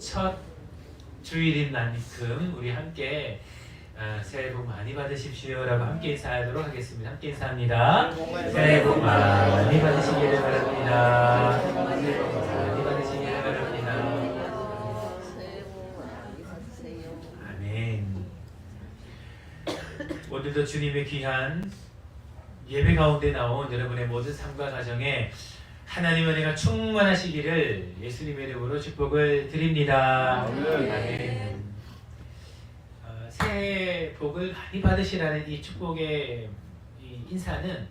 첫 주일인 만큼 우리 함께 새해 복 많이 받으십시오라고 함께 인사하도록 하겠습니다. 함께 인사합니다. 새해 복 많이 받으시기를 바랍니다. 새해 복 많이 받으시기를 바랍니다. 아멘. 오늘도 주님의 귀한 예배 가운데 나온 여러분의 모든 삶과 가정에 하나님의 은혜가 충만하시기를 예수님의 이름으로 축복을 드립니다. 아멘. 새해 복을 많이 받으시라는 이 축복의 이 인사는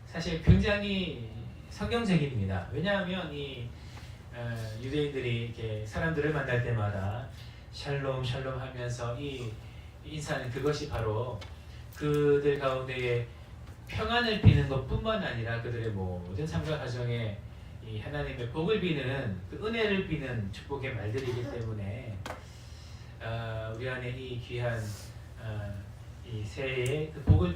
사실 굉장히 성경적입니다. 왜냐하면 이 유대인들이 이렇게 사람들을 만날 때마다 샬롬 샬롬 하면서 이 인사는 그것이 바로 그들 가운데에 평안을 비는 것뿐만 아니라 그들의 모든 삶과 가정에 이 하나님의 복을 비는 그 은혜를 비는 축복의 말들이기 때문에 우리 안에 이 귀한 이 새해에 그 복을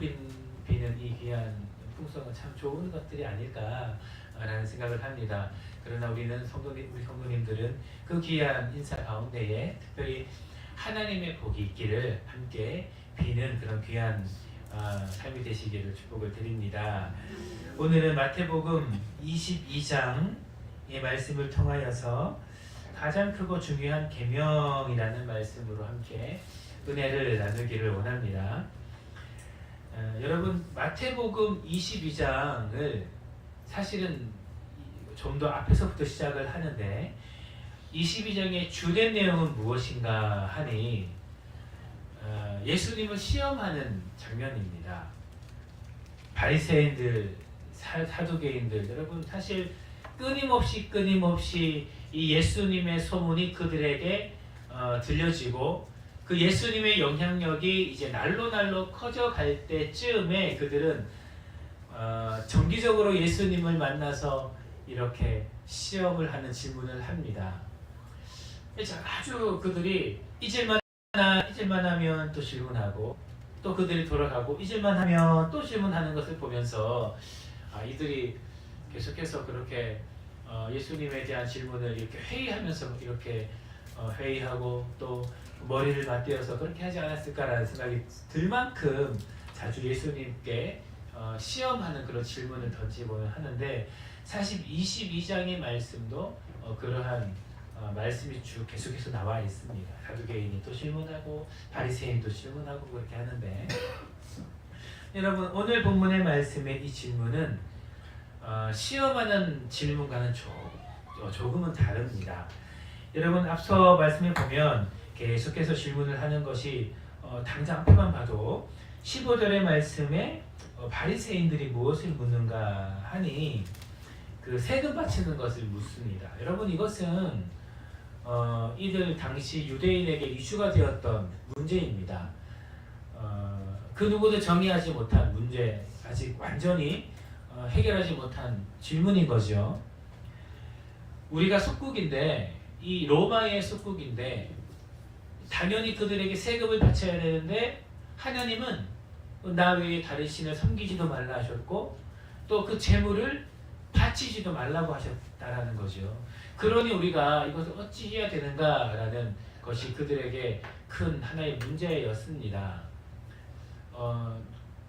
비는 이 귀한 풍성은 참 좋은 것들이 아닐까라는 생각을 합니다. 그러나 우리 성도님들은 그 귀한 인사 가운데에 특별히 하나님의 복이 있기를 함께 비는 그런 귀한 삶이 되시기를 축복을 드립니다. 오늘은 마태복음 22장의 말씀을 통하여서 가장 크고 중요한 계명이라는 말씀으로 함께 은혜를 나누기를 원합니다. 여러분 마태복음 22장을 사실은 좀 더 앞에서부터 시작을 하는데 22장의 주된 내용은 무엇인가 하니 예수님을 시험하는 장면입니다. 바리새인들, 사두개인들, 여러분 사실 끊임없이 이 예수님의 소문이 그들에게 들려지고 그 예수님의 영향력이 이제 날로 커져갈 때쯤에 그들은 정기적으로 예수님을 만나서 이렇게 시험을 하는 질문을 합니다. 아주 그들이 잊을만 하면 또 질문하고 또 그들이 돌아가고 잊을만 하면 또 질문하는 것을 보면서 이들이 계속해서 그렇게 예수님에 대한 질문을 이렇게 회의하면서 이렇게 회의하고 또 머리를 맞대어서 그렇게 하지 않았을까라는 생각이 들 만큼 자주 예수님께 시험하는 그런 질문을 던지고는 하는데 사실 22장의 말씀도 그러한 말씀이 쭉 계속해서 나와 있습니다. 사두개인이 또 질문하고 바리새인도 질문하고 그렇게 하는데 여러분 오늘 본문의 말씀의 이 질문은 시험하는 질문과는 조금은 다릅니다. 여러분 앞서 말씀을 보면 계속해서 질문을 하는 것이 당장 앞에만 봐도 15절의 말씀에 바리새인들이 무엇을 묻는가 하니 그 세금 바치는 것을 묻습니다. 여러분 이것은 이들 당시 유대인에게 이슈가 되었던 문제입니다. 그 누구도 정의하지 못한 문제, 아직 완전히 해결하지 못한 질문인 거죠. 우리가 속국인데 이 로마의 속국인데 당연히 그들에게 세금을 바쳐야 되는데 하나님은 나 외에 다른 신을 섬기지도 말라 하셨고 또 그 재물을 바치지도 말라고 하셨다라는 거죠. 그러니 우리가 이것을 어찌 해야 되는가라는 것이 그들에게 큰 하나의 문제였습니다.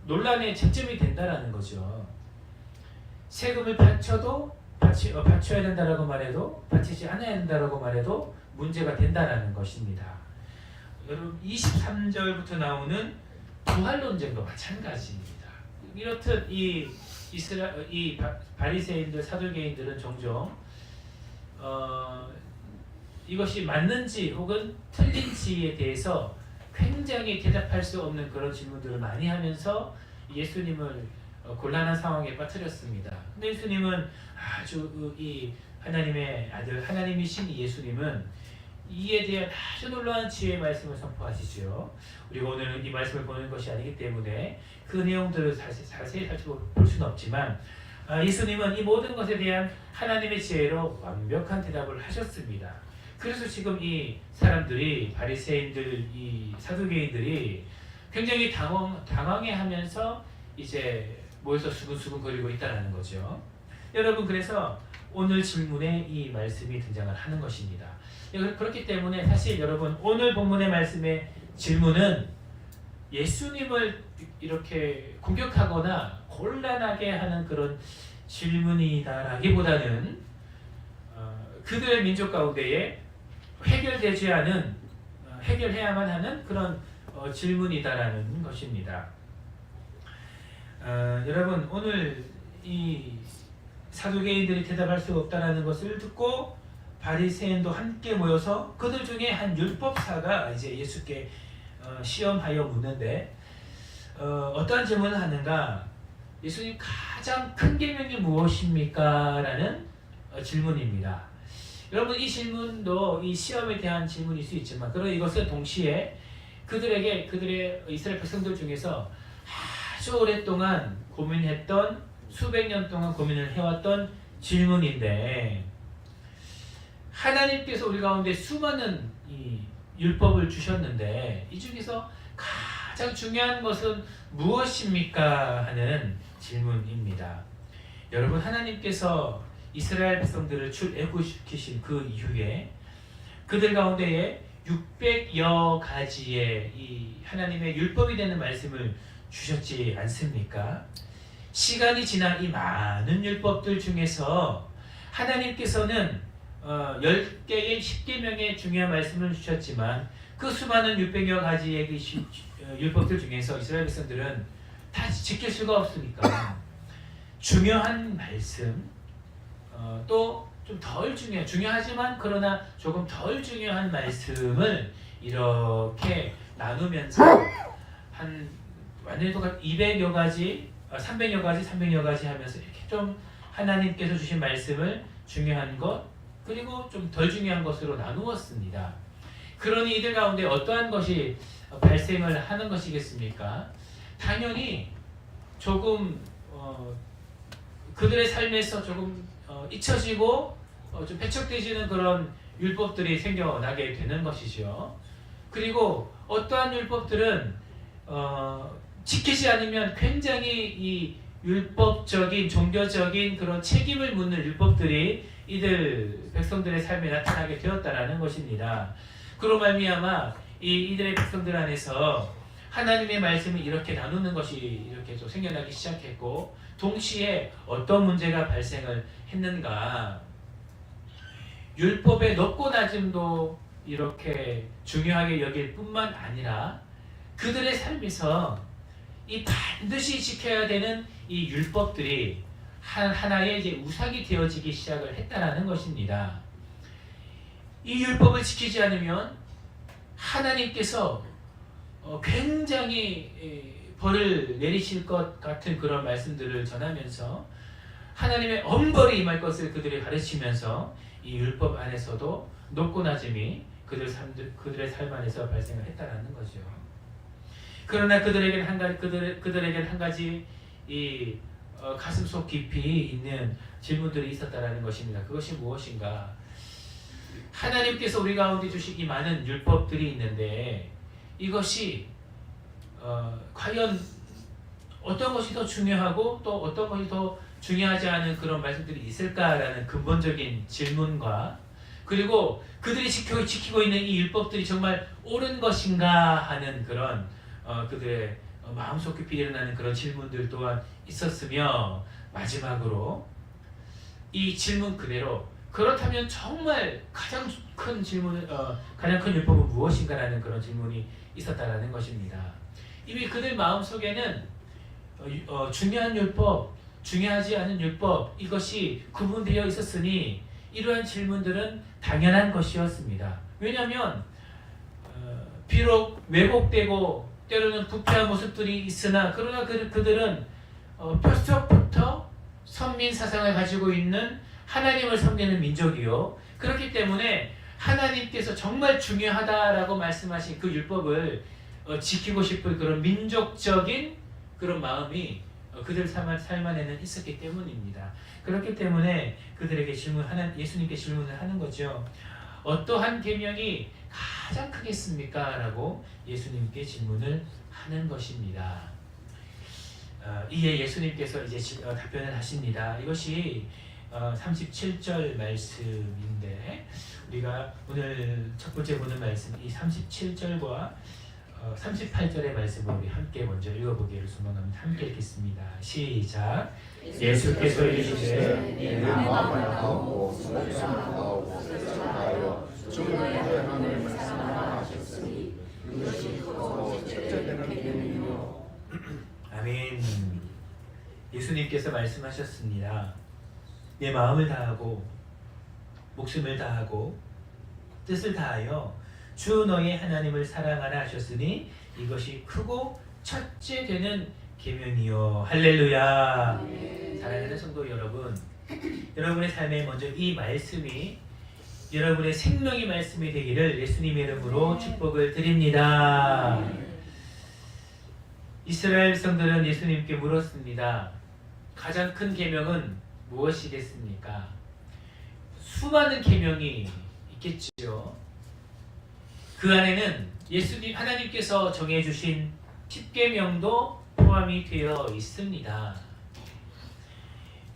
논란의 쟁점이 된다라는 거죠. 세금을 바쳐야 된다라고 말해도 바치지 않아야 된다라고 말해도 문제가 된다라는 것입니다. 여러분 23절부터 나오는 부활 논쟁도 마찬가지입니다. 이렇듯 이 바리새인들, 사두개인들은 종종 이것이 맞는지 혹은 틀린지에 대해서 굉장히 대답할 수 없는 그런 질문들을 많이 하면서 예수님을 곤란한 상황에 빠뜨렸습니다. 근데 예수님은 아주 이 하나님의 아들, 하나님이신 예수님은 이에 대한 아주 놀라운 지혜의 말씀을 선포하시죠. 우리가 오늘은 이 말씀을 보는 것이 아니기 때문에 그 내용들을 자세히 살펴볼 수는 없지만 예수님은 이 모든 것에 대한 하나님의 지혜로 완벽한 대답을 하셨습니다. 그래서 지금 이 사람들이 바리새인들, 이 사두개인들이 굉장히 당황해하면서 이제 모여서 수근수근거리고 있다는 거죠. 여러분 그래서 오늘 질문에 이 말씀이 등장을 하는 것입니다. 그렇기 때문에 사실 여러분 오늘 본문의 말씀의 질문은 예수님을 이렇게 공격하거나 곤란하게 하는 그런 질문이다라기보다는 그들의 민족 가운데에 해결되지 않은 해결해야만 하는 그런 질문이다라는 것입니다. 여러분 오늘 이 사두개인들이 대답할 수 없다라는 것을 듣고 바리새인도 함께 모여서 그들 중에 한 율법사가 이제 예수께 시험하여 묻는데 어떠한 질문을 하는가? 예수님 가장 큰 계명이 무엇입니까? 라는 질문입니다. 여러분 이 질문도 이 시험에 대한 질문일 수 있지만 그러나 이것은 동시에 그들의 이스라엘 백성들 중에서 아주 오랫동안 고민했던 수백 년 동안 고민을 해왔던 질문인데 하나님께서 우리 가운데 수많은 이 율법을 주셨는데 이 중에서 가장 중요한 것은 무엇입니까? 하는 질문입니다. 여러분 하나님께서 이스라엘 백성들을 출애굽시키신 그 이후에 그들 가운데에 600여 가지의 이 하나님의 율법이 되는 말씀을 주셨지 않습니까? 시간이 지난 이 많은 율법들 중에서 하나님께서는 10개의 10계명의 중요한 말씀을 주셨지만 그 수많은 600여 가지의 율법들 중에서 이스라엘 백성들은 다 지킬 수가 없으니까 중요한 말씀 또 좀 덜 중요하지만 그러나 조금 덜 중요한 말씀을 이렇게 나누면서 한 완전히 똑같 200여 가지 300여 가지 300여 가지 하면서 이렇게 좀 하나님께서 주신 말씀을 중요한 것 그리고 좀 덜 중요한 것으로 나누었습니다. 그러니 이들 가운데 어떠한 것이 발생을 하는 것이겠습니까? 당연히 조금 그들의 삶에서 조금 잊혀지고 좀 배척되지는 그런 율법들이 생겨나게 되는 것이죠. 그리고 어떠한 율법들은 지키지 않으면 굉장히 이 율법적인 종교적인 그런 책임을 묻는 율법들이 이들 백성들의 삶에 나타나게 되었다라는 것입니다. 그로 말미암아 이들의 백성들 안에서 하나님의 말씀을 이렇게 나누는 것이 이렇게 좀 생겨나기 시작했고 동시에 어떤 문제가 발생을 했는가? 율법의 높고 낮음도 이렇게 중요하게 여길 뿐만 아니라 그들의 삶에서 이 반드시 지켜야 되는 이 율법들이 하나의 이제 우상이 되어지기 시작을 했다라는 것입니다. 이 율법을 지키지 않으면 하나님께서 굉장히 벌을 내리실 것 같은 그런 말씀들을 전하면서 하나님의 엄벌이 임할 것을 그들이 가르치면서 이 율법 안에서도 높고 낮음이 그들의 삶 안에서 발생을 했다라는 거죠. 그러나 그들에겐 한 가지 이 가슴속 깊이 있는 질문들이 있었다라는 것입니다. 그것이 무엇인가? 하나님께서 우리 가운데 주신 이 많은 율법들이 있는데 이것이 과연 어떤 것이 더 중요하고 또 어떤 것이 더 중요하지 않은 그런 말씀들이 있을까라는 근본적인 질문과 그리고 그들이 지키고 있는 이 율법들이 정말 옳은 것인가 하는 그런 그들의 마음속 깊이 일어나는 그런 질문들 또한 있었으며 마지막으로 이 질문 그대로 그렇다면 정말 가장 큰 율법은 무엇인가라는 그런 질문이 있었다라는 것입니다. 이미 그들 마음속에는 중요한 율법, 중요하지 않은 율법 이것이 구분되어 있었으니 이러한 질문들은 당연한 것이었습니다. 왜냐하면 비록 왜곡되고 때로는 부패한 모습들이 있으나 그러나 그들은 뼛속부터 선민 사상을 가지고 있는 하나님을 섬기는 민족이요. 그렇기 때문에 하나님께서 정말 중요하다라고 말씀하신 그 율법을 지키고 싶은 그런 민족적인 그런 마음이 그들 삶 안에는 있었기 때문입니다. 그렇기 때문에 그들에게 예수님께 질문을 하는 거죠. 어떠한 계명이 가장 크겠습니까? 라고 예수님께 질문을 하는 것입니다. 이에 예수님께서 이제 답변을 하십니다. 이것이 37절 말씀인데 우리가 오늘 첫 번째 보는 말씀 이 37절과 38절의 말씀을 우리 함께 먼저 읽어보기를 소망합니다. 함께 읽겠습니다. 시작. 예수께서 이르시되 내 마음을 다하고 손을 다하고 뜻을 다하여 주 너의 하나님을 사랑하라 하셨으니 이것이 크고 첫째되는 계명이요. 아멘. 예수님께서 말씀하셨습니다. 내 마음을 다하고 목숨을 다하고 뜻을 다하여 주 너의 하나님을 사랑하라 하셨으니 이것이 크고 첫째 되는 계명이요. 할렐루야. 사랑하는 성도 여러분, 여러분의 삶에 먼저 이 말씀이 여러분의 생명의 말씀이 되기를 예수님의 이름으로 축복을 드립니다. 이스라엘 백성들은 예수님께 물었습니다. 가장 큰 계명은 무엇이겠습니까? 수많은 계명이 있겠지요. 그 안에는 예수님 하나님께서 정해주신 10계명도 포함이 되어 있습니다.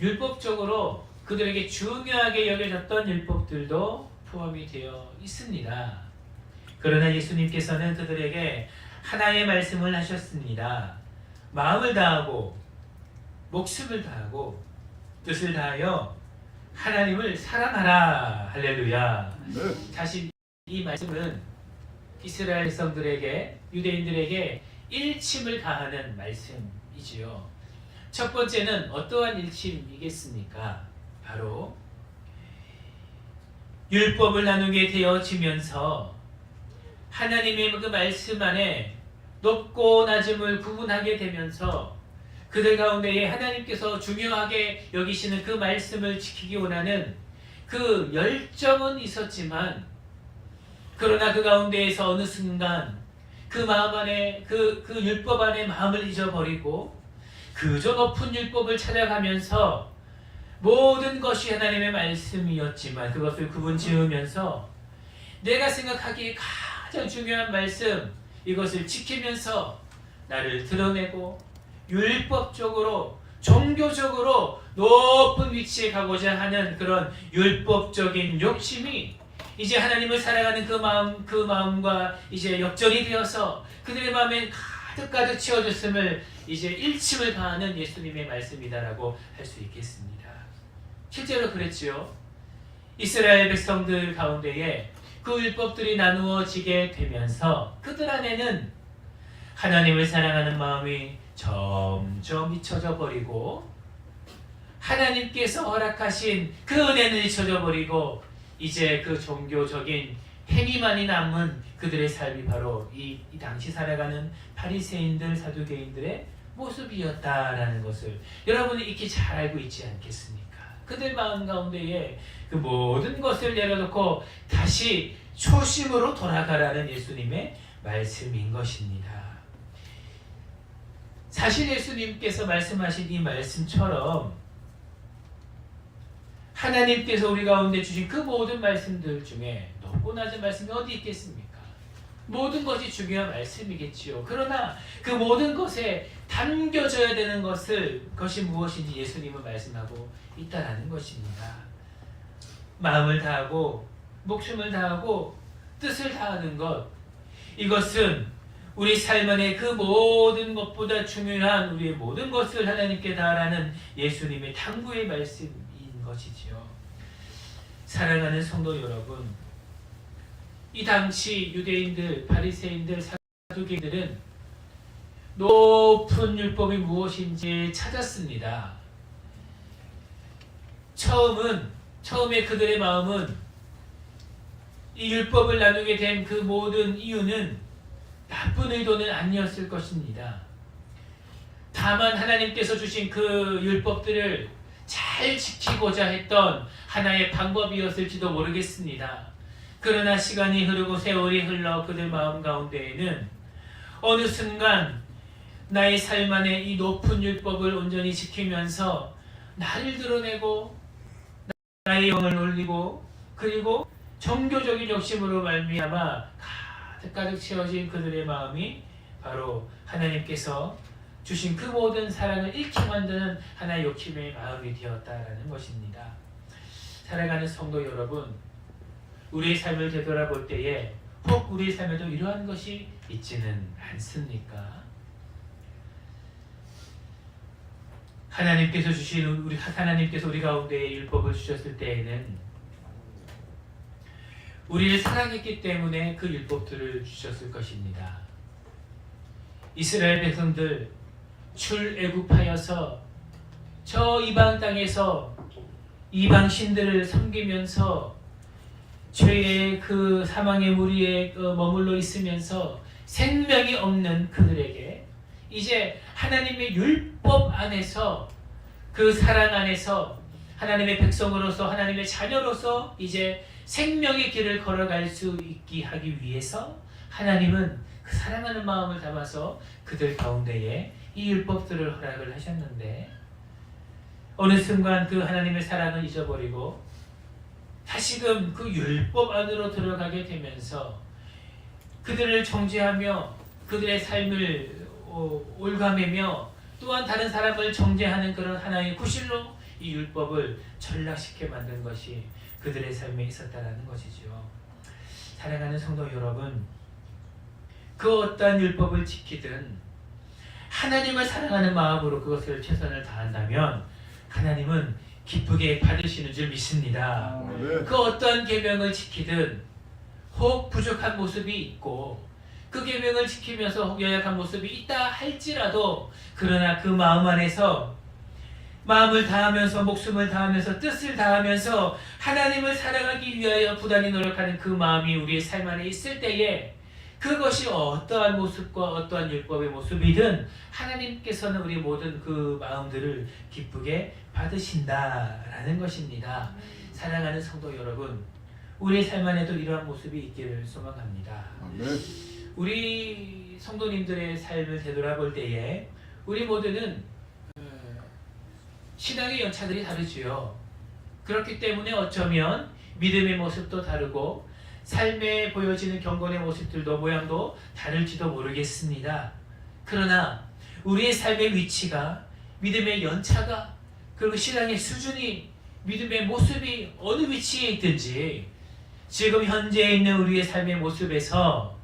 율법적으로 그들에게 중요하게 여겨졌던 율법들도 포함이 되어 있습니다. 그러나 예수님께서는 그들에게 하나의 말씀을 하셨습니다. 마음을 다하고 목숨을 다하고 뜻을 다하여 하나님을 사랑하라. 할렐루야. 사실 이 말씀은 이스라엘 백성들에게 유대인들에게 일침을 가하는 말씀이지요. 첫 번째는 어떠한 일침이겠습니까? 바로 율법을 나누게 되어지면서 하나님의 그 말씀 안에 높고 낮음을 구분하게 되면서 그들 가운데에 하나님께서 중요하게 여기시는 그 말씀을 지키기 원하는 그 열정은 있었지만 그러나 그 가운데에서 어느 순간 그 마음 안에 그 율법 안에 마음을 잊어버리고 그저 높은 율법을 찾아가면서 모든 것이 하나님의 말씀이었지만 그것을 구분 지으면서 내가 생각하기에 가장 중요한 말씀 이것을 지키면서 나를 드러내고 율법적으로 종교적으로 높은 위치에 가고자 하는 그런 율법적인 욕심이 이제 하나님을 사랑하는 그 마음과 이제 역전이 되어서 그들의 마음에 가득 채워졌음을 이제 일침을 가하는 예수님의 말씀이다라고 할 수 있겠습니다. 실제로 그랬지요. 이스라엘 백성들 가운데에 그 율법들이 나누어지게 되면서 그들 안에는 하나님을 사랑하는 마음이 점점 잊혀져 버리고 하나님께서 허락하신 그 은혜는 잊혀져 버리고 이제 그 종교적인 행위만이 남은 그들의 삶이 바로 이 당시 살아가는 바리새인들 사두개인들의 모습이었다라는 것을 여러분이 익히 잘 알고 있지 않겠습니까? 그들 마음 가운데에 그 모든 것을 내려놓고 다시 초심으로 돌아가라는 예수님의 말씀인 것입니다. 사실 예수님께서 말씀하신 이 말씀처럼 하나님께서 우리 가운데 주신 그 모든 말씀들 중에 높고 낮은 말씀이 어디 있겠습니까? 모든 것이 중요한 말씀이겠지요. 그러나 그 모든 것에 담겨져야 되는 것이 무엇인지 예수님은 말씀하고 있다라는 것입니다. 마음을 다하고 목숨을 다하고 뜻을 다하는 것, 이것은 우리 삶 안에 그 모든 것보다 중요한 우리의 모든 것을 하나님께 다하라는 예수님의 탐구의 말씀인 것이지요. 사랑하는 성도 여러분, 이 당시 유대인들, 바리새인들, 사두개인들은 높은 율법이 무엇인지 찾았습니다. 처음에 그들의 마음은 이 율법을 나누게 된 그 모든 이유는 나쁜 의도는 아니었을 것입니다. 다만 하나님께서 주신 그 율법들을 잘 지키고자 했던 하나의 방법이었을지도 모르겠습니다. 그러나 시간이 흐르고 세월이 흘러 그들 마음 가운데에는 어느 순간 나의 삶 안에 이 높은 율법을 온전히 지키면서 나를 드러내고 나의 영을 올리고 그리고 종교적인 욕심으로 말미암아 가득 채워진 그들의 마음이 바로 하나님께서 주신 그 모든 사랑을 잃게 만드는 하나의 욕심의 마음이 되었다라는 것입니다. 살아가는 성도 여러분, 우리의 삶을 되돌아볼 때에 혹 우리의 삶에도 이러한 것이 있지는 않습니까? 하나님께서 주신 하나님께서 우리 가운데 율법을 주셨을 때에는 우리를 사랑했기 때문에 그 율법들을 주셨을 것입니다. 이스라엘 백성들 출애굽하여서 저 이방 땅에서 이방 신들을 섬기면서 죄의 그 사망의 무리에 머물러 있으면서 생명이 없는 그들에게 이제 하나님의 율법 안에서 그 사랑 안에서 하나님의 백성으로서 하나님의 자녀로서 이제 생명의 길을 걸어갈 수 있게 하기 위해서 하나님은 그 사랑하는 마음을 담아서 그들 가운데에 이 율법들을 허락을 하셨는데 어느 순간 그 하나님의 사랑을 잊어버리고 다시금 그 율법 안으로 들어가게 되면서 그들을 정죄하며 그들의 삶을 올가매며 또한 다른 사람을 정죄하는 그런 하나의 구실로 이 율법을 전락시켜 만든 것이 그들의 삶에 있었다라는 것이죠. 사랑하는 성도 여러분, 그 어떠한 율법을 지키든 하나님을 사랑하는 마음으로 그것을 최선을 다한다면 하나님은 기쁘게 받으시는 줄 믿습니다. 그 어떠한 계명을 지키든 혹 부족한 모습이 있고 그 계명을 지키면서 혹 연약한 모습이 있다 할지라도 그러나 그 마음 안에서 마음을 다하면서 목숨을 다하면서 뜻을 다하면서 하나님을 사랑하기 위하여 부단히 노력하는 그 마음이 우리의 삶 안에 있을 때에 그것이 어떠한 모습과 어떠한 율법의 모습이든 하나님께서는 우리 모든 그 마음들을 기쁘게 받으신다라는 것입니다. 사랑하는 성도 여러분, 우리의 삶 안에도 이러한 모습이 있기를 소망합니다. 우리 성도님들의 삶을 되돌아볼 때에 우리 모두는 신앙의 연차들이 다르지요. 그렇기 때문에 어쩌면 믿음의 모습도 다르고 삶에 보여지는 경건의 모습들도 모양도 다를지도 모르겠습니다. 그러나 우리의 삶의 위치가 믿음의 연차가 그리고 신앙의 수준이 믿음의 모습이 어느 위치에 있든지 지금 현재 있는 우리의 삶의 모습에서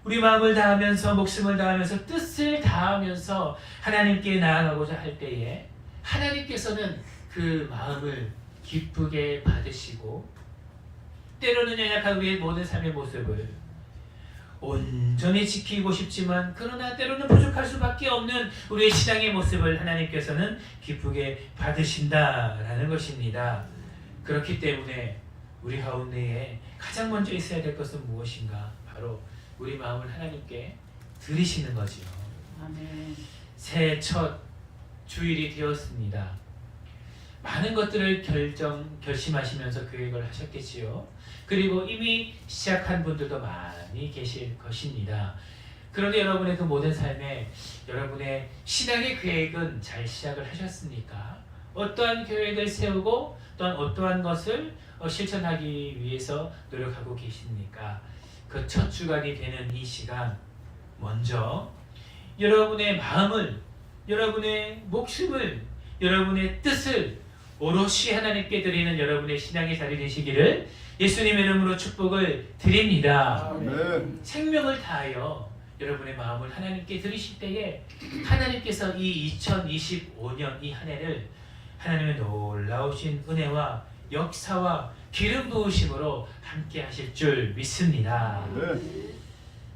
우리 마음을 다하면서 목숨을 다하면서 뜻을 다하면서 하나님께 나아가고자 할 때에 하나님께서는 그 마음을 기쁘게 받으시고 때로는 연약한 우리의 모든 삶의 모습을 온전히 지키고 싶지만 그러나 때로는 부족할 수밖에 없는 우리의 신앙의 모습을 하나님께서는 기쁘게 받으신다라는 것입니다. 그렇기 때문에 우리 가운데에 가장 먼저 있어야 될 것은 무엇인가? 바로 우리 마음을 하나님께 드리시는 거지요. 아멘. 새해 첫 주일이 되었습니다. 많은 것들을 결심하시면서 계획을 하셨겠지요. 그리고 이미 시작한 분들도 많이 계실 것입니다. 그런데 여러분의 그 모든 삶에 여러분의 신앙의 계획은 잘 시작을 하셨습니까? 어떠한 계획을 세우고 또한 어떠한 것을 실천하기 위해서 노력하고 계십니까? 그 첫 주간이 되는 이 시간 먼저 여러분의 마음을, 여러분의 목숨을, 여러분의 뜻을 오롯이 하나님께 드리는 여러분의 신앙의 자리 되시기를 예수님의 이름으로 축복을 드립니다. 아멘. 생명을 다하여 여러분의 마음을 하나님께 드리실 때에 하나님께서 이 2025년 이 한 해를 하나님의 놀라우신 은혜와 역사와 기름 부으심으로 함께 하실 줄 믿습니다. 아멘.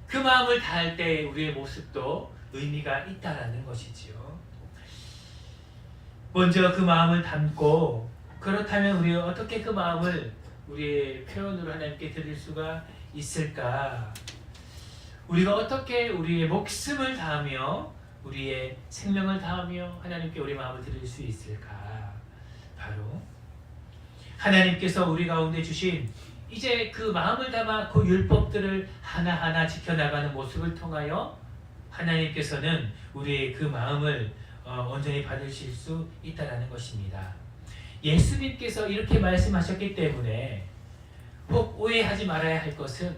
그 마음을 다할 때 우리의 모습도 의미가 있다라는 것이지요. 먼저 그 마음을 담고 그렇다면 우리가 어떻게 그 마음을 우리의 표현으로 하나님께 드릴 수가 있을까? 우리가 어떻게 우리의 목숨을 다하며 우리의 생명을 다하며 하나님께 우리 마음을 드릴 수 있을까? 바로 하나님께서 우리 가운데 주신 이제 그 마음을 담아 그 율법들을 하나하나 지켜나가는 모습을 통하여 하나님께서는 우리의 그 마음을 온전히 받으실 수 있다는 것입니다. 예수님께서 이렇게 말씀하셨기 때문에 혹 오해하지 말아야 할 것은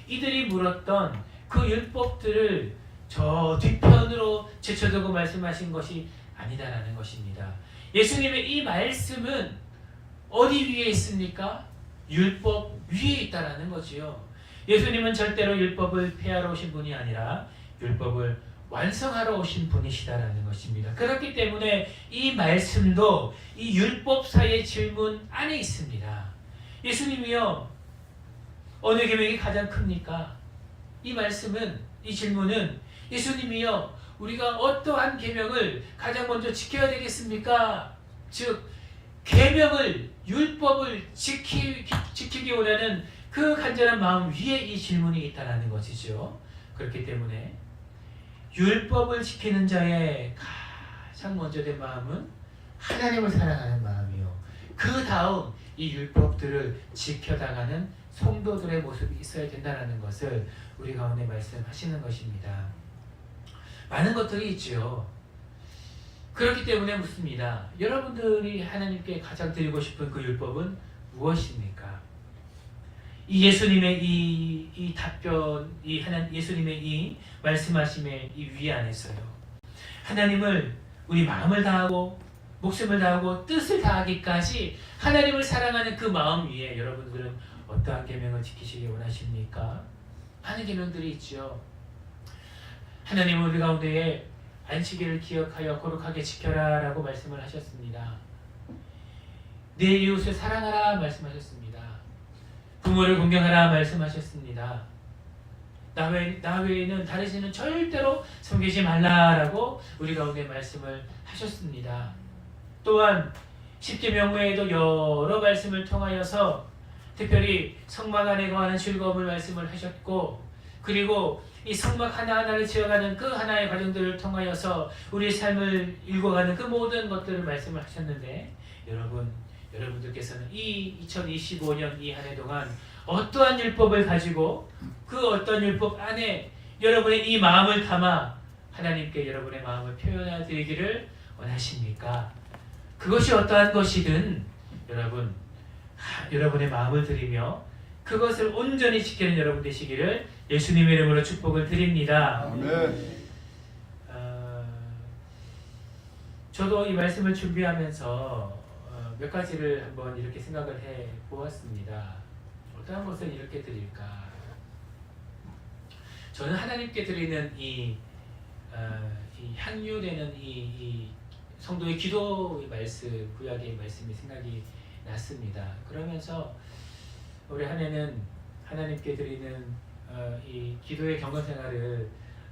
이들이 물었던 그 율법들을 저 뒤편으로 제쳐두고 말씀하신 것이 아니다라는 것입니다. 예수님의 이 말씀은 어디 위에 있습니까? 율법 위에 있다라는 거지요. 예수님은 절대로 율법을 폐하러 오신 분이 아니라 율법을 완성하러 오신 분이시다라는 것입니다. 그렇기 때문에 이 말씀도 이 율법사의 질문 안에 있습니다. 예수님이요, 어느 계명이 가장 큽니까? 이 말씀은, 이 질문은 예수님이요, 우리가 어떠한 계명을 가장 먼저 지켜야 되겠습니까? 즉 계명을, 율법을 지키기 원하는 그 간절한 마음 위에 이 질문이 있다는 것이죠. 그렇기 때문에 율법을 지키는 자의 가장 먼저 된 마음은 하나님을 사랑하는 마음이요, 그 다음 이 율법들을 지켜나가는 성도들의 모습이 있어야 된다는 것을 우리 가운데 말씀하시는 것입니다. 많은 것들이 있죠. 그렇기 때문에 묻습니다. 여러분들이 하나님께 가장 드리고 싶은 그 율법은 무엇입니까? 이 예수님의 이 답변, 예수님의 이 말씀하심의 이 위 안에서요, 하나님을 우리 마음을 다하고 목숨을 다하고 뜻을 다하기까지 하나님을 사랑하는 그 마음 위에 여러분들은 어떠한 계명을 지키시기 원하십니까? 많은 계명들이 있죠. 하나님은 우리 가운데에 안식일을 기억하여 거룩하게 지켜라 라고 말씀을 하셨습니다. 내 이웃을 사랑하라 말씀하셨습니다. 부모를 공경하라 말씀하셨습니다. 나 외에는 다른 신은 절대로 섬기지 말라라고 우리 가운데 말씀을 하셨습니다. 또한 십계명 외에도 여러 말씀을 통하여서 특별히 성막 안에 거하는 즐거움을 말씀을 하셨고, 그리고 이 성막 하나하나를 지어가는 그 하나의 과정들을 통하여서 우리의 삶을 읽어가는 그 모든 것들을 말씀을 하셨는데, 여러분들께서는 이 2025년 이 한 해 동안 어떠한 율법을 가지고 그 어떤 율법 안에 여러분의 이 마음을 담아 하나님께 여러분의 마음을 표현해 드리기를 원하십니까? 그것이 어떠한 것이든 여러분의 마음을 드리며 그것을 온전히 지키는 여러분 되시기를 예수님의 이름으로 축복을 드립니다. 아멘. 저도 이 말씀을 준비하면서 몇 가지를 한번 이렇게 생각을 해 보았습니다. 어떠한 것을 이렇게 드릴까? 저는 하나님께 드리는 이 향유되는 이 성도의 기도의 말씀, 구약의 말씀이 생각이 났습니다. 그러면서 올해 한 해는 하나님께 드리는 이 기도의 경건 생활을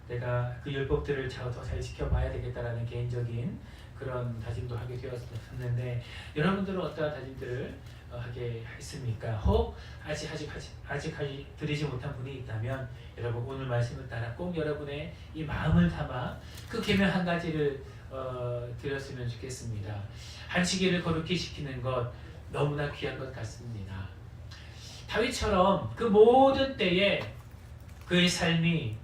내가 그 율법들을 더 잘 지켜봐야 되겠다라는 개인적인 그런 다짐도 하게 되었는데, 여러분들은 어떠한 다짐들을 하게 했습니까? 혹 아직 드리지 못한 분이 있다면 여러분 오늘 말씀을 따라 꼭 여러분의 이 마음을 담아 그 계명 한 가지를 드렸으면 좋겠습니다. 안식일을 거룩히 지키는 것 너무나 귀한 것 같습니다. 다윗처럼 그 모든 때에 그의 삶이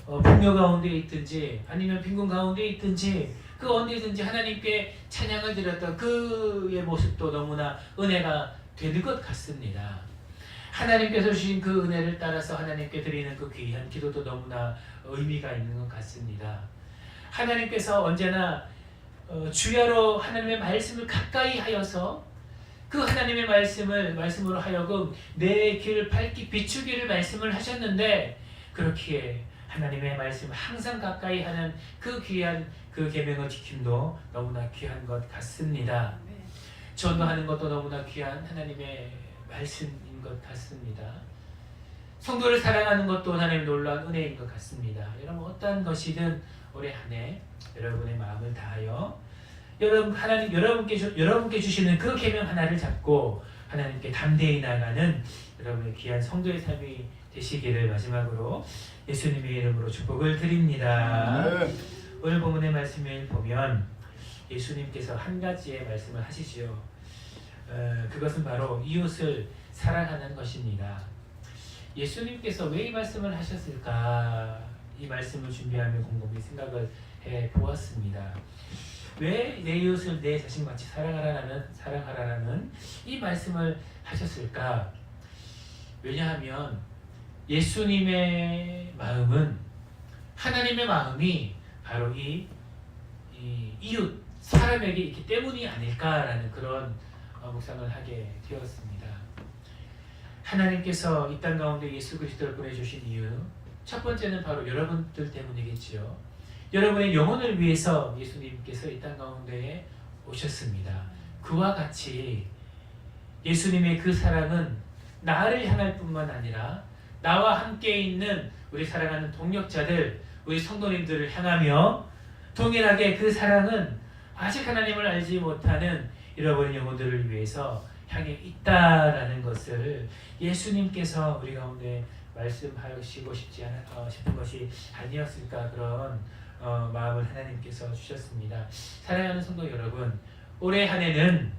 풍요 가운데 있든지 아니면 빈곤 가운데 있든지 그 언제든지 하나님께 찬양을 드렸던 그의 모습도 너무나 은혜가 되는 것 같습니다. 하나님께서 주신 그 은혜를 따라서 하나님께 드리는 그 귀한 기도도 너무나 의미가 있는 것 같습니다. 하나님께서 언제나 주야로 하나님의 말씀을 가까이 하여서 그 하나님의 말씀으로 하여금 내 길을 밝히 비추기를 말씀을 하셨는데, 그렇기에 하나님의 말씀을 항상 가까이 하는 그 귀한 그 계명의 지킴도 너무나 귀한 것 같습니다. 전도하는 것도 너무나 귀한 하나님의 말씀인 것 같습니다. 성도를 사랑하는 것도 하나님의 놀라운 은혜인 것 같습니다. 여러분 어떠한 것이든 올해 한 해 여러분의 마음을 다하여 여러분께 주시는 그 계명 하나를 잡고 하나님께 담대히 나가는 여러분의 귀한 성도의 삶이 되시기를 마지막으로 예수님의 이름으로 축복을 드립니다. 네. 오늘 본문의 말씀을 보면 예수님께서 한 가지의 말씀을 하시지요. 그것은 바로 이웃을 사랑하는 것입니다. 예수님께서 왜 이 말씀을 하셨을까? 이 말씀을 준비하며 곰곰이 생각을 해 보았습니다. 왜 내 이웃을 내 자신같이 사랑하라는 이 말씀을 하셨을까? 왜냐하면 예수님의 마음은 하나님의 마음이 바로 이 이웃 사람에게 있기 때문이 아닐까라는 그런 묵상을 하게 되었습니다. 하나님께서 이 땅 가운데 예수 그리스도를 보내주신 이유, 첫 번째는 바로 여러분들 때문이겠지요. 여러분의 영혼을 위해서 예수님께서 이 땅 가운데에 오셨습니다. 그와 같이 예수님의 그 사랑은 나를 향할 뿐만 아니라 나와 함께 있는 우리 사랑하는 동역자들, 우리 성도님들을 향하며 동일하게 그 사랑은 아직 하나님을 알지 못하는 잃어버린 영혼들을 위해서 향해 있다라는 것을 예수님께서 우리 가운데 말씀하시고 싶은 것이 아니었을까, 그런 마음을 하나님께서 주셨습니다. 사랑하는 성도 여러분, 올해 한 해는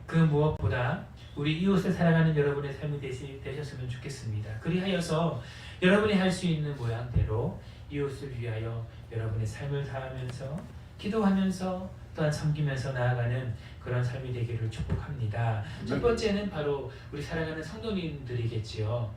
그 무엇보다 우리 이웃을 사랑하는 여러분의 삶이 되셨으면 좋겠습니다. 그리하여서 여러분이 할 수 있는 모양대로 이웃을 위하여 여러분의 삶을 다하면서 기도하면서 또한 섬기면서 나아가는 그런 삶이 되기를 축복합니다. 첫 번째는 바로 우리 사랑하는 성도님들이겠지요.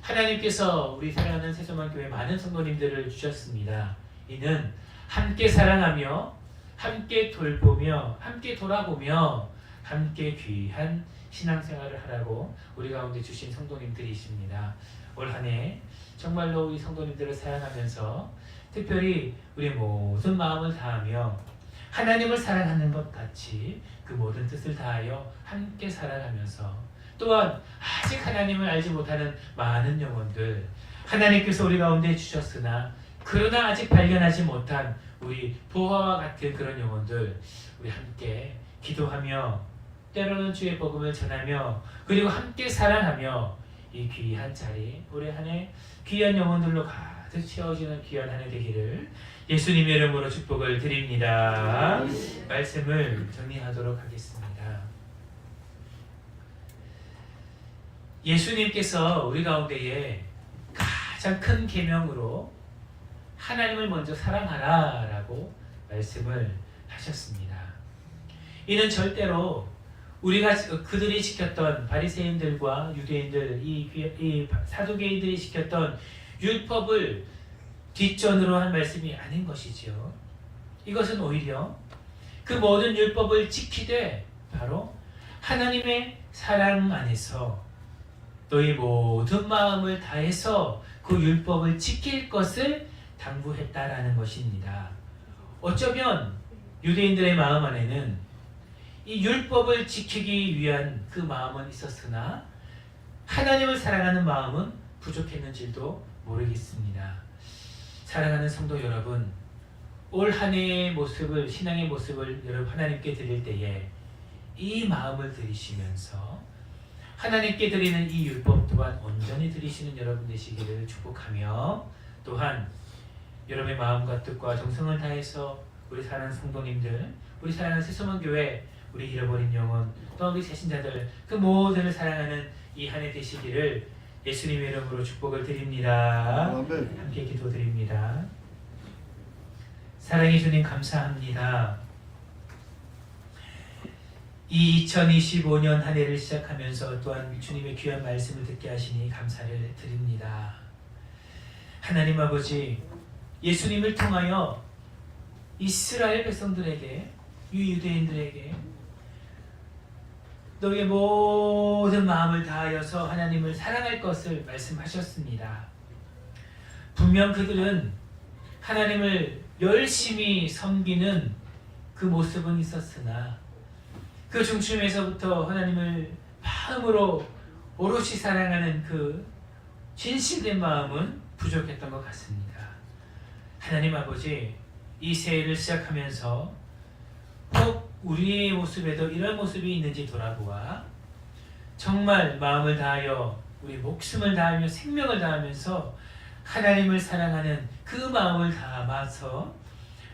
하나님께서 우리 사랑하는 새소만교회 많은 성도님들을 주셨습니다. 이는 함께 사랑하며 함께 돌보며 함께 돌아보며 함께 귀한 신앙생활을 하라고 우리 가운데 주신 성도님들이십니다. 올 한 해 정말로 우리 성도님들을 사랑하면서 특별히 우리 모든 마음을 다하며 하나님을 사랑하는 것 같이 그 모든 뜻을 다하여 함께 살아가면서 또한 아직 하나님을 알지 못하는 많은 영혼들, 하나님께서 우리 가운데 주셨으나 그러나 아직 발견하지 못한 우리 보화와 같은 그런 영혼들, 우리 함께 기도하며 때로는 주의 복음을 전하며 그리고 함께 사랑하며 이 귀한 자리, 올해 한 해 귀한 영혼들로 가득 채워지는 귀한 한 해 되기를 예수님의 이름으로 축복을 드립니다. 말씀을 정리하도록 하겠습니다. 예수님께서 우리 가운데에 가장 큰 계명으로 하나님을 먼저 사랑하라 라고 말씀을 하셨습니다. 이는 절대로 우리가 그들이 지켰던 바리새인들과 유대인들, 이 사두개인들이 지켰던 율법을 뒷전으로 한 말씀이 아닌 것이지요. 이것은 오히려 그 모든 율법을 지키되 바로 하나님의 사랑 안에서 너희 모든 마음을 다해서 그 율법을 지킬 것을 당부했다라는 것입니다. 어쩌면 유대인들의 마음 안에는 이 율법을 지키기 위한 그 마음은 있었으나 하나님을 사랑하는 마음은 부족했는지도 모르겠습니다. 사랑하는 성도 여러분, 올 한 해의 모습을, 신앙의 모습을 여러분 하나님께 드릴 때에 이 마음을 드리시면서 하나님께 드리는 이 율법 또한 온전히 드리시는 여러분 되시기를 축복하며, 또한 여러분의 마음과 뜻과 정성을 다해서 우리 사랑하는 성도님들, 우리 사랑하는 새소만교회, 우리 잃어버린 영혼, 또 우리 새신자들 그 모두를 사랑하는 이 한 해 되시기를 예수님의 이름으로 축복을 드립니다. 아멘. 함께 기도드립니다. 사랑해 주님 감사합니다. 이 2025년 한 해를 시작하면서 또한 주님의 귀한 말씀을 듣게 하시니 감사를 드립니다. 하나님 아버지, 예수님을 통하여 이스라엘 백성들에게, 유대인들에게 너희의 모든 마음을 다하여서 하나님을 사랑할 것을 말씀하셨습니다. 분명 그들은 하나님을 열심히 섬기는 그 모습은 있었으나 그 중심에서부터 하나님을 마음으로 오롯이 사랑하는 그 진실된 마음은 부족했던 것 같습니다. 하나님 아버지, 이 새해를 시작하면서 꼭 우리의 모습에도 이런 모습이 있는지 돌아보아 정말 마음을 다하여 우리 목숨을 다하며 생명을 다하면서 하나님을 사랑하는 그 마음을 담아서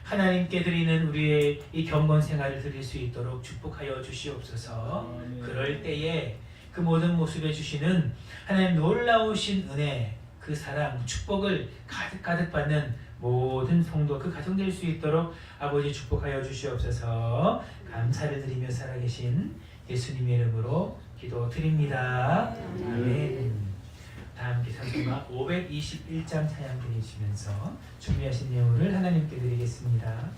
하나님께 드리는 우리의 이 경건 생활을 드릴 수 있도록 축복하여 주시옵소서. 그럴 때에 그 모든 모습에 주시는 하나님 놀라우신 은혜, 그 사랑, 축복을 가득 받는 모든 성도, 그 가정 될 수 있도록 아버지 축복하여 주시옵소서. 감사를 드리며 살아계신 예수님의 이름으로 기도드립니다. 아멘. 다 함께 찬송가 521장 찬양 드리시면서 준비하신 예물을 하나님께 드리겠습니다.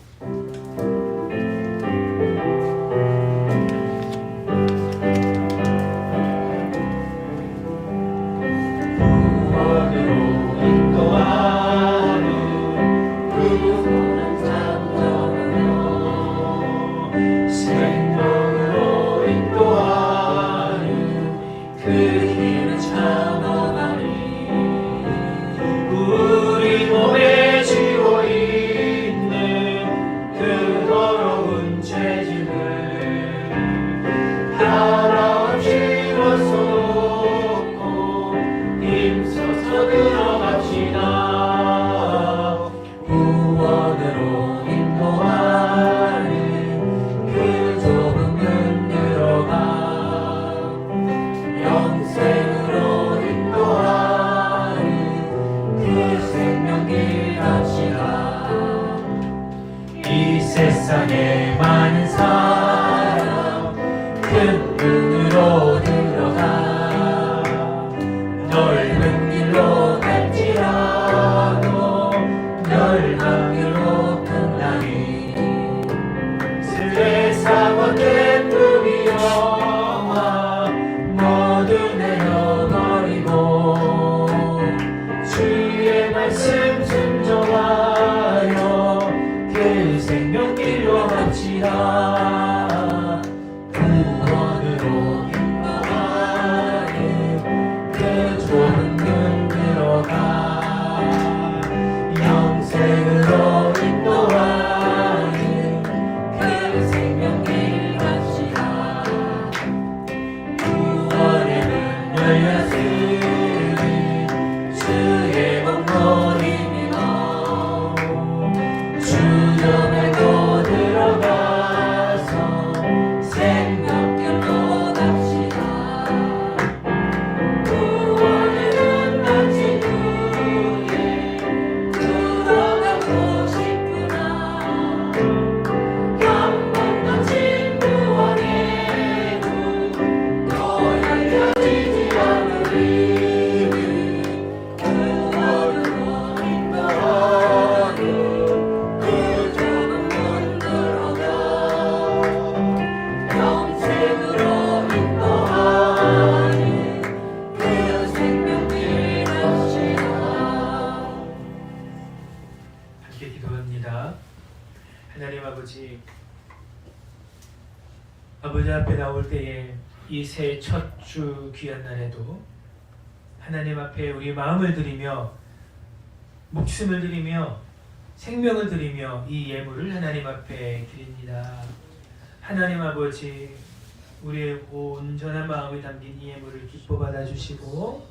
세상에 많은 사람 큰 눈으로 들어가 넓은 길로 갈지라도 넓은 길로 끝나니 세상 된 꿈이 영화 모두 내려버리고 주의 말씀 순종하여 그 생명길로 갑시다. 구원으로 인도하는 그 좁은 문 들어가 영생으로 인도하는 그 생명길 갑시다. 구원의 문 열렸으니 주의 복로 힘입어 주저말고 들어가서 생명길로 갑시다. 구원의 문 닫힌 후에 들어가고 싶구나. 한 번 닫힌 구원의 문 더 열려지지 않으리. 구원으로 인도하는 그 좁은 문 들어가 영생으로 인도하는 그 생명길 갑시다. 함께 기도합니다. 하나님 아버지, 아버지 앞에 나올 때에 이 새 첫 주 귀한 날에도 하나님 앞에 우리 마음을 드리며 목숨을 드리며 생명을 드리며 이 예물을 하나님 앞에 드립니다. 하나님 아버지, 우리의 온전한 마음이 담긴 이 예물을 기뻐 받아주시고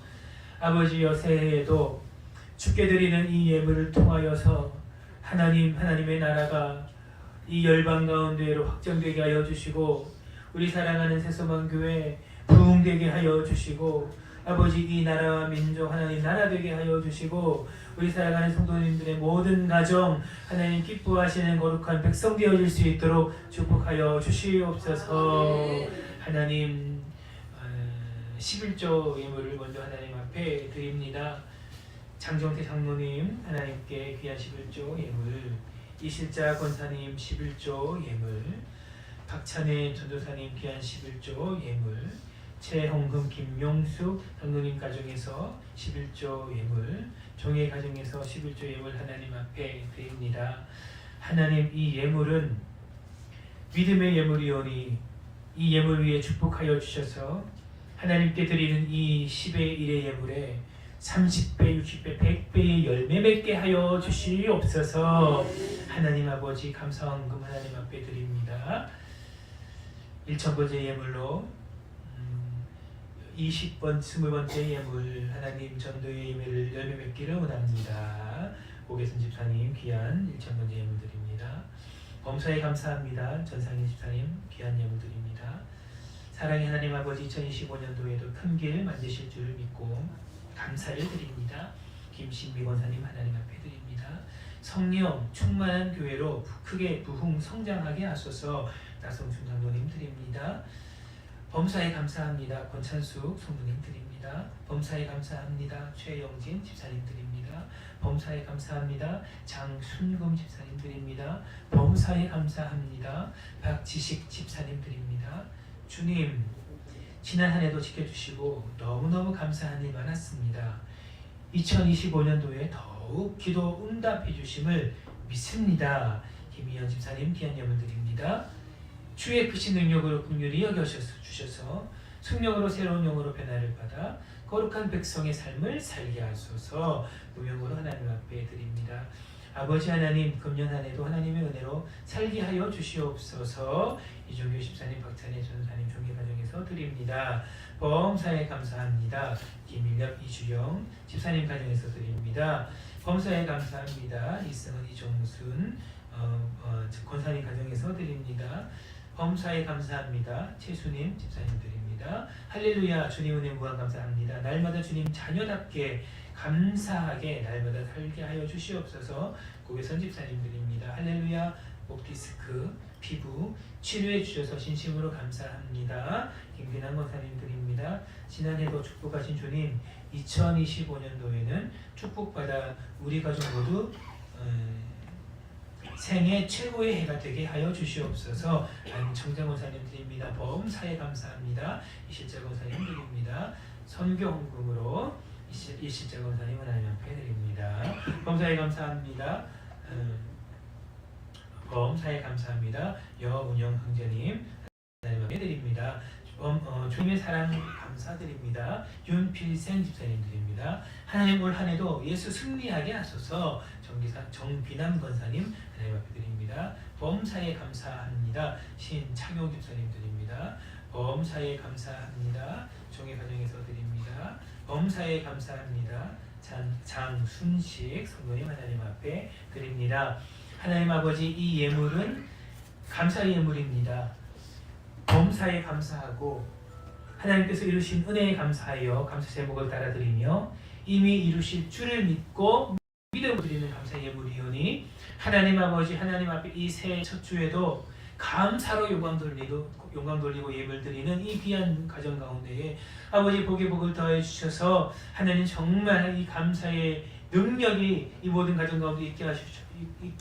아버지 여새에도 주께 드리는 이 예물을 통하여서 하나님의 나라가 이 열방 가운데로 확정되게 하여 주시고 우리 사랑하는 새소망교회 부흥되게 하여 주시고 아버지 이 나라와 민족 하나님 나라 되게 하여 주시고 우리 사랑하는 성도님들의 모든 가정 하나님 기뻐하시는 거룩한 백성 되어질 수 있도록 축복하여 주시옵소서. 하나님 11조 예물을 먼저 하나님 앞에 드립니다. 장정태 장로님 하나님께 귀한 11조 예물, 이실자 권사님 11조 예물, 박찬혜 전도사님 귀한 11조 예물, 최홍금 김용수 장로님 가정에서 11조 예물, 종의 가정에서 11조 예물 하나님 앞에 드립니다. 하나님 이 예물은 믿음의 예물이오니 이 예물 위에 축복하여 주셔서 하나님께 드리는 이 10의 1의 예물에 30배, 60배, 100배의 열매 맺게 하여 주시옵소서. 하나님 아버지 감사헌금 하나님 앞에 드립니다. 1000번째 예물로 20번, 20번째 예물 하나님 전도의 예물을 열매 맺기를 원합니다. 오계순 집사님 귀한 1000번째 예물 드립니다. 범사에 감사합니다. 전상희 집사님 귀한 예물 드립니다. 사랑의 하나님 아버지 2025년도에도 큰 길 만드실 줄 믿고 감사를 드립니다. 김신미 권사님 하나님 앞에 드립니다. 성령 충만한 교회로 크게 부흥 성장하게 하소서. 나성순 장로님 드립니다. 범사에 감사합니다. 권찬숙 성도님 드립니다. 범사에 감사합니다. 최영진 집사님 드립니다. 범사에 감사합니다. 장순금 집사님 드립니다. 범사에 감사합니다. 박지식 집사님 드립니다. 주님, 지난 한 해도 지켜주시고 너무너무 감사한 일 많았습니다. 2025년도에 더욱 기도 응답해 주심을 믿습니다. 김희연 집사님 기한염을 드립니다. 주의 크신 능력으로 긍휼히 여겨주셔서 승력으로 새로운 영으로 변화를 받아 거룩한 백성의 삶을 살게 하소서. 무명으로 하나님 앞에 드립니다. 아버지 하나님, 금년 한 해도 하나님의 은혜로 살게 하여 주시옵소서. 이종규 집사님, 박찬혜 전사님 종교 가정에서 드립니다. 범사에 감사합니다. 김일엽, 이주영 집사님 가정에서 드립니다. 범사에 감사합니다. 이승은, 이종순 권사님 가정에서 드립니다. 범사에 감사합니다. 최수님 집사님 드립니다. 할렐루야. 주님 은혜 무한 감사합니다. 날마다 주님 자녀답게 감사하게 날마다 살게 하여 주시옵소서. 고배선 집사님 드립니다. 할렐루야. 목 디스크 피부 치료해 주셔서 진심으로 감사합니다. 김빈환 권사님 드립니다. 지난해도 축복하신 주님, 2025년도에는 축복받아 우리 가족 모두 생애 최고의 해가 되게 하여 주시옵소서. 안청자 권사님 드립니다. 범사에 감사합니다. 이실자 권사님 드립니다. 선교 헌금으로 이실자 권사님 하나님 앞에 드립니다. 범사에 감사합니다. 범사에 감사합니다. 여운영 형제님 하나님 앞에 드립니다. 주님의 사랑 감사드립니다. 윤필생 집사님 드립니다. 하나님 올 한 해도 예수 승리하게 하소서. 정비남 권사님 하나님 앞에 드립니다. 범사에 감사합니다. 신창용 집사님 드립니다. 범사에 감사합니다. 종의 가정에서 드립니다. 범사에 감사합니다. 장순식 성도님 하나님 앞에 드립니다. 하나님 아버지, 이 예물은 감사의 예물입니다. 범사에 감사하고 하나님께서 이루신 은혜에 감사하여 감사 제목을 따라드리며 이미 이루실 줄을 믿고 믿음으로 드리는 감사 예물이오니 하나님 아버지, 하나님 앞에 이 새해 첫 주에도 감사로 영광 돌리고 예물 드리는 이 귀한 가정 가운데에 아버지 복의 복을 더해 주셔서 하나님 정말 이 감사의 능력이 이 모든 가정 가운데 있게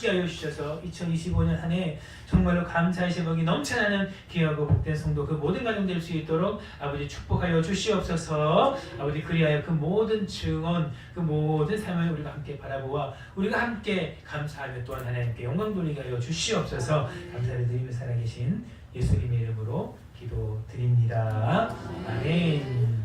하여 주셔서 2025년 한 해 정말로 감사의 제목이 넘쳐나는 귀하고 복된 성도 그 모든 가정 될 수 있도록 아버지 축복하여 주시옵소서. 아버지 그리하여 그 모든 증언, 그 모든 삶을 우리가 함께 바라보아 우리가 함께 감사하며 또한 하나님께 영광 돌리게 하여 주시옵소서. 감사를 드리며 살아계신 예수님의 이름으로 기도드립니다. 아멘.